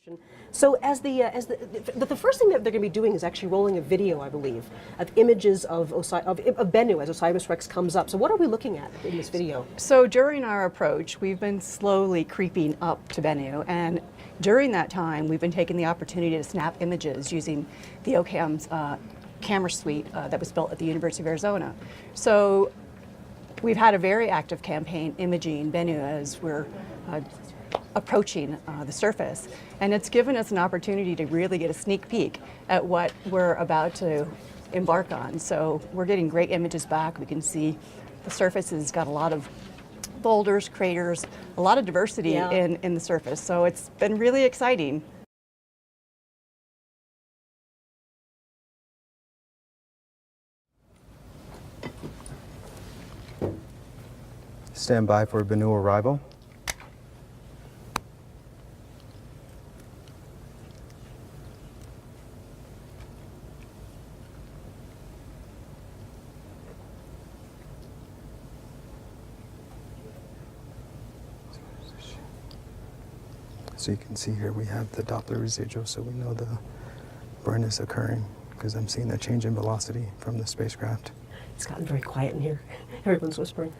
So the first thing that they're going to be doing is actually rolling a video, I believe, of images of Bennu as OSIRIS-REx comes up. So what are we looking at in this video? So during our approach, we've been slowly creeping up to Bennu, and during that time, we've been taking the opportunity to snap images using the OCAM's camera suite that was built at the University of Arizona. So we've had a very active campaign imaging Bennu as we're approaching the surface, and it's given us an opportunity to really get a sneak peek at what we're about to embark on. So we're getting great images back. We can see the surface has got a lot of boulders, craters, a lot of diversity in the surface. So it's been really exciting. Stand by for Bennu arrival. So you can see here we have the Doppler residual, so we know the burn is occurring because I'm seeing a change in velocity from the spacecraft. It's gotten very quiet in here. Everyone's whispering.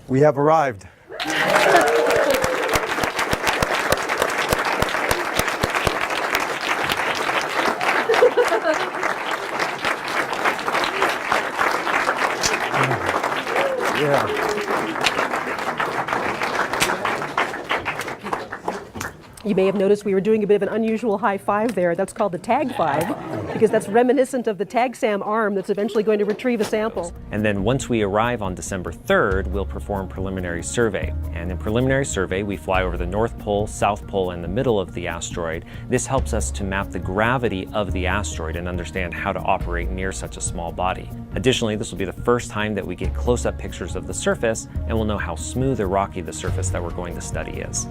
We have arrived. Yeah. You may have noticed we were doing a bit of an unusual high five there. That's called the tag five, because that's reminiscent of the TAG-SAM arm that's eventually going to retrieve a sample. And then once we arrive on December 3rd, we'll perform preliminary survey. And in preliminary survey, we fly over the North Pole, South Pole, and the middle of the asteroid. This helps us to map the gravity of the asteroid and understand how to operate near such a small body. Additionally, this will be the first time that we get close-up pictures of the surface, and we'll know how smooth or rocky the surface that we're going to study is.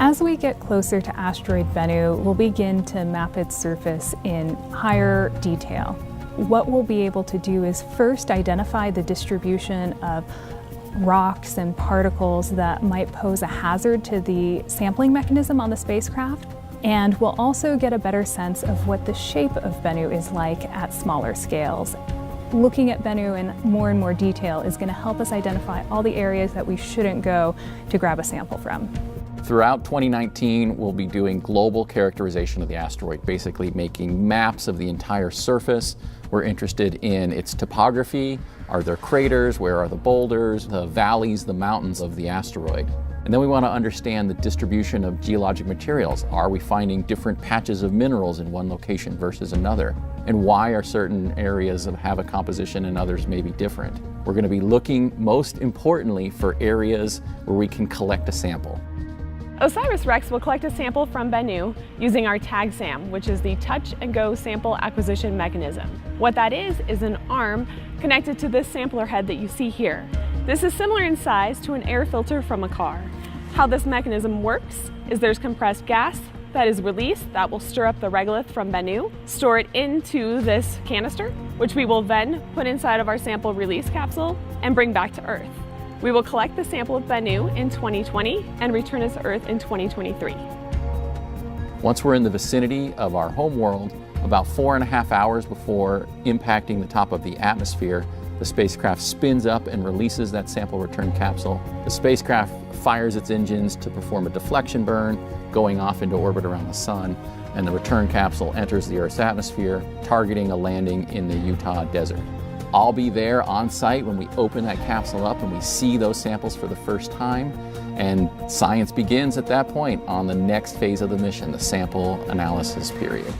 As we get closer to asteroid Bennu, we'll begin to map its surface in higher detail. What we'll be able to do is first identify the distribution of rocks and particles that might pose a hazard to the sampling mechanism on the spacecraft. And we'll also get a better sense of what the shape of Bennu is like at smaller scales. Looking at Bennu in more and more detail is going to help us identify all the areas that we shouldn't go to grab a sample from. Throughout 2019, we'll be doing global characterization of the asteroid, basically making maps of the entire surface. We're interested in its topography. Are there craters? Where are the boulders, the valleys, the mountains of the asteroid? And then we want to understand the distribution of geologic materials. Are we finding different patches of minerals in one location versus another? And why are certain areas have a composition and others may be different? We're going to be looking, most importantly, for areas where we can collect a sample. OSIRIS-REx will collect a sample from Bennu using our TAG-SAM, which is the Touch and Go Sample Acquisition Mechanism. What that is an arm connected to this sampler head that you see here. This is similar in size to an air filter from a car. How this mechanism works is there's compressed gas that is released that will stir up the regolith from Bennu, store it into this canister, which we will then put inside of our sample release capsule and bring back to Earth. We will collect the sample of Bennu in 2020 and return it to Earth in 2023. Once we're in the vicinity of our home world, about 4.5 hours before impacting the top of the atmosphere, the spacecraft spins up and releases that sample return capsule. The spacecraft fires its engines to perform a deflection burn, going off into orbit around the sun, and the return capsule enters the Earth's atmosphere, targeting a landing in the Utah desert. I'll be there on site when we open that capsule up and we see those samples for the first time, and science begins at that point on the next phase of the mission, the sample analysis period.